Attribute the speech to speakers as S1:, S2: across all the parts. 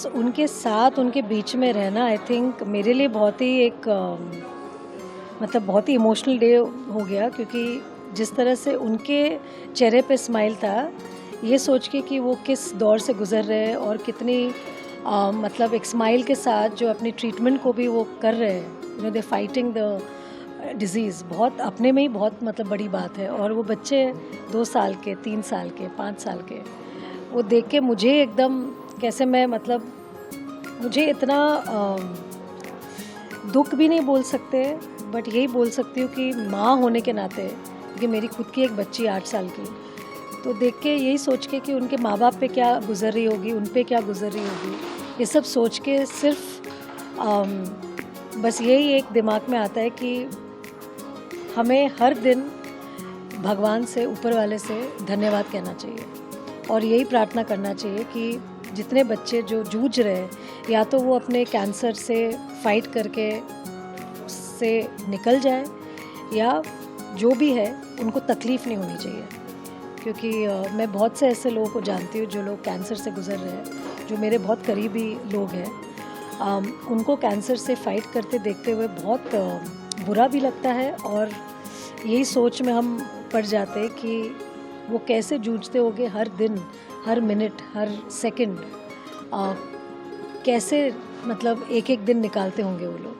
S1: बस उनके साथ, उनके बीच में रहना आई थिंक मेरे लिए बहुत ही एक मतलब बहुत ही इमोशनल डे हो गया, क्योंकि जिस तरह से उनके चेहरे पे स्माइल था, ये सोच के कि वो किस दौर से गुज़र रहे हैं और कितनी मतलब एक स्माइल के साथ जो अपनी ट्रीटमेंट को भी वो कर रहे हैं, दे फाइटिंग द डिज़ीज़, बहुत अपने में ही बहुत मतलब बड़ी बात है। और वो बच्चे 2 साल के, 3 साल के, 5 साल के, वो देख के मुझे एकदम कैसे मैं मतलब मुझे इतना दुख भी नहीं बोल सकते, बट यही बोल सकती हूँ कि माँ होने के नाते, क्योंकि मेरी खुद की एक बच्ची 8 साल की, तो देख के यही सोच के कि उनके माँ बाप पे क्या गुजर रही होगी, उन पे क्या गुजर रही होगी, ये सब सोच के सिर्फ बस यही एक दिमाग में आता है कि हमें हर दिन भगवान से, ऊपर वाले से धन्यवाद कहना चाहिए और यही प्रार्थना करना चाहिए कि जितने बच्चे जो जूझ रहे हैं, या तो वो अपने कैंसर से फाइट करके से निकल जाए, या जो भी है उनको तकलीफ़ नहीं होनी चाहिए। क्योंकि मैं बहुत से ऐसे लोगों को जानती हूँ जो लोग कैंसर से गुज़र रहे हैं, जो मेरे बहुत करीबी लोग हैं, उनको कैंसर से फाइट करते देखते हुए बहुत बुरा भी लगता है, और यही सोच में हम पड़ जाते हैं कि वो कैसे जूझते होंगे हर दिन, हर मिनट, हर सेकंड, कैसे मतलब एक एक दिन निकालते होंगे वो लोग।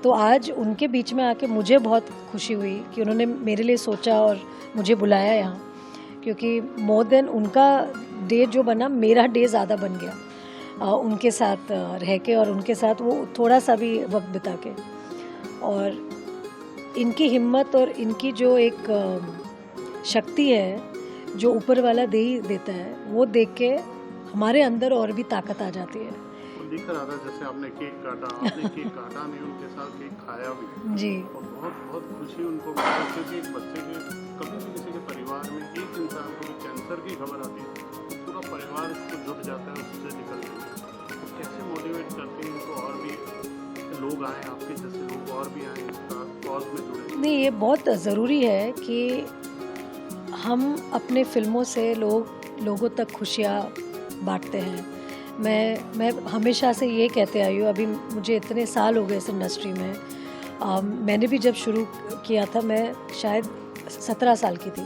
S1: तो आज उनके बीच में आके मुझे बहुत खुशी हुई कि उन्होंने मेरे लिए सोचा और मुझे बुलाया यहाँ, क्योंकि मोर देन उनका डे जो बना, मेरा डे ज़्यादा बन गया उनके साथ रह के, और उनके साथ वो थोड़ा सा भी वक्त बिता के। और इनकी हिम्मत और इनकी जो एक शक्ति है जो ऊपर वाला दे ही देता है, वो देख के हमारे अंदर और भी ताकत आ जाती है।
S2: दिख रहा था जैसे आपने केक काटा, आपने केक काटा नहीं, उनके साथ केक खाया भी
S1: जी।
S2: और बहुत बहुत खुशी उनको मिली, क्योंकि एक बच्चे के कभी भी किसी के परिवार में एक इंसान को भी कैंसर की खबर आती है तो पूरा परिवार इसको जुट जाता है उससे निकलने में। तो कैसे मोटिवेट करते हैं इनको और भी लोग आए, आपके जैसे लोग और भी आए इसका कॉज में जुड़े?
S1: नहीं, ये बहुत ज़रूरी है कि हम अपने फ़िल्मों से लोगों तक खुशियाँ बांटते हैं। मैं हमेशा से ये कहते आई हूँ, अभी मुझे इतने साल हो गए इस इंडस्ट्री में। मैंने भी जब शुरू किया था, मैं शायद 17 साल की थी,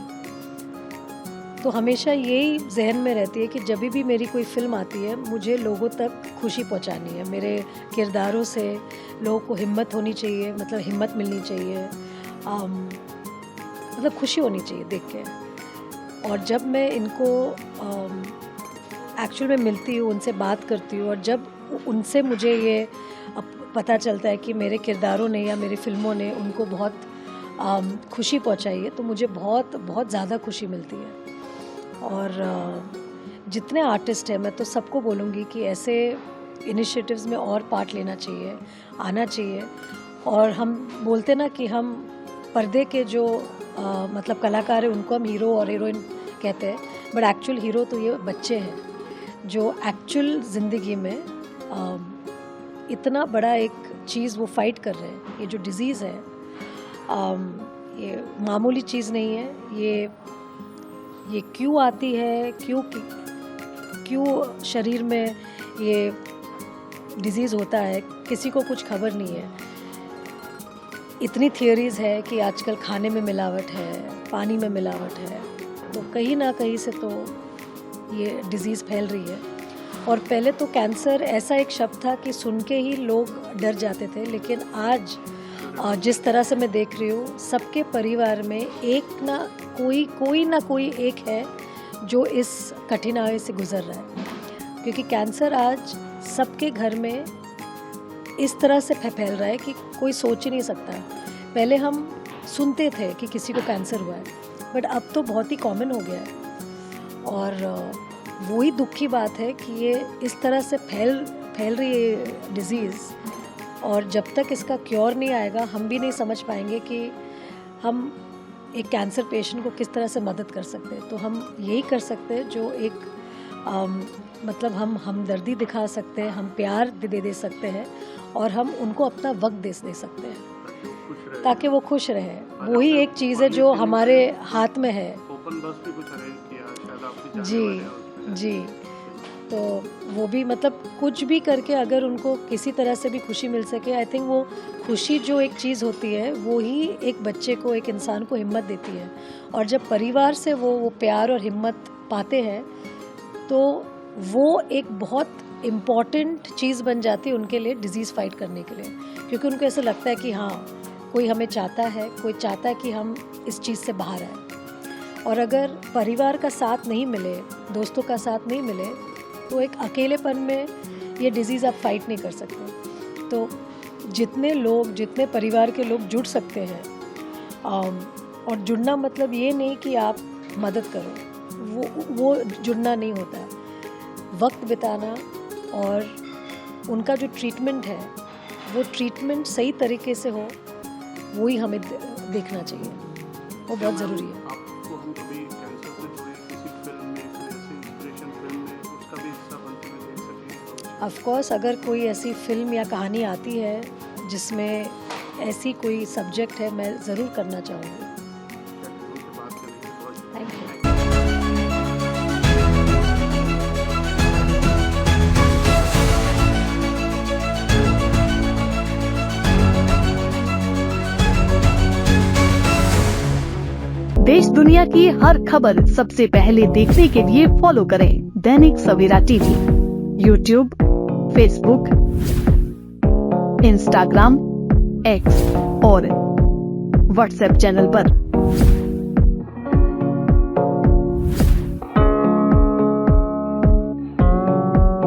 S1: तो हमेशा यही जहन में रहती है कि जब भी मेरी कोई फ़िल्म आती है, मुझे लोगों तक खुशी पहुंचानी है। मेरे किरदारों से लोगों को हिम्मत होनी चाहिए, मतलब हिम्मत मिलनी चाहिए, मतलब खुशी होनी चाहिए देख के। और जब मैं इनको एक्चुअल में मिलती हूँ, उनसे बात करती हूँ, और जब उनसे मुझे ये पता चलता है कि मेरे किरदारों ने या मेरी फ़िल्मों ने उनको बहुत खुशी पहुँचाई है, तो मुझे बहुत बहुत ज़्यादा खुशी मिलती है। और जितने आर्टिस्ट हैं, मैं तो सबको बोलूँगी कि ऐसे इनिशिएटिव्स में और पार्ट लेना चाहिए, आना चाहिए। और हम बोलते ना कि हम पर्दे के जो मतलब कलाकार हैं उनको हम हीरो और हीरोइन कहते हैं, बट एक्चुअल हीरो तो ये बच्चे हैं जो एक्चुअल ज़िंदगी में इतना बड़ा एक चीज़ वो फाइट कर रहे हैं। ये जो डिज़ीज़ है, ये मामूली चीज़ नहीं है। ये क्यों आती है, क्यों शरीर में ये डिज़ीज़ होता है, किसी को कुछ खबर नहीं है। इतनी थियरीज़ है कि आजकल खाने में मिलावट है, पानी में मिलावट है, तो कहीं ना कहीं से तो ये डिज़ीज़ फैल रही है। और पहले तो कैंसर ऐसा एक शब्द था कि सुन के ही लोग डर जाते थे, लेकिन आज जिस तरह से मैं देख रही हूँ, सबके परिवार में कोई ना कोई एक है जो इस कठिनाई से गुज़र रहा है। क्योंकि कैंसर आज सबके घर में इस तरह से फैल रहा है कि कोई सोच ही नहीं सकता। पहले हम सुनते थे कि किसी को कैंसर हुआ है, बट अब तो बहुत ही कॉमन हो गया है। और वही दुख की बात है कि ये इस तरह से फैल रही है डिज़ीज़, और जब तक इसका क्योर नहीं आएगा, हम भी नहीं समझ पाएंगे कि हम एक कैंसर पेशेंट को किस तरह से मदद कर सकते हैं। तो हम यही कर सकते हैं जो एक मतलब हम हमदर्दी दिखा सकते हैं, हम प्यार दे सकते हैं, और हम उनको अपना वक्त दे सकते हैं ताकि वो खुश रहे। वही एक चीज़ है जो हमारे हाथ में है।
S2: ओपन बस भी कुछ अरेंज किया शायद आपकी जानने
S1: जी
S2: वाले हैं उसमें।
S1: जी। तो वो भी मतलब कुछ भी करके अगर उनको किसी तरह से भी खुशी मिल सके, आई थिंक वो खुशी जो एक चीज़ होती है वो ही एक बच्चे को, एक इंसान को हिम्मत देती है। और जब परिवार से वो प्यार और हिम्मत पाते हैं तो वो एक बहुत इम्पॉर्टेंट चीज़ बन जाती है उनके लिए डिज़ीज़ फाइट करने के लिए, क्योंकि उनको ऐसा लगता है कि हाँ कोई हमें चाहता है, कोई चाहता है कि हम इस चीज़ से बाहर आए। और अगर परिवार का साथ नहीं मिले, दोस्तों का साथ नहीं मिले, तो एक अकेलेपन में ये डिज़ीज़ आप फाइट नहीं कर सकते। तो जितने लोग, जितने परिवार के लोग जुड़ सकते हैं, और जुड़ना मतलब ये नहीं कि आप मदद करो, वो जुड़ना नहीं होता है। वक्त बिताना और उनका जो ट्रीटमेंट है वो ट्रीटमेंट सही तरीके से हो, वो ही हमें देखना चाहिए, वो बहुत ज़रूरी है।
S2: आपको हम कभी कैंसर से जुड़ी किसी फिल्म में, कोई ऐसी इंस्पिरेशन फिल्म में उसका भी हिस्सा बनते हुए देख सकें?
S1: ऑफ कोर्स, अगर कोई ऐसी फिल्म या कहानी आती है जिसमें ऐसी कोई सब्जेक्ट है, मैं ज़रूर करना चाहूँगी।
S2: उनसे बात करने के बहुत
S1: थैंक यू।
S3: देश दुनिया की हर खबर सबसे पहले देखने के लिए फॉलो करें Dainik Savera TV, YouTube, Facebook, Instagram, X और व्हाट्सएप चैनल पर।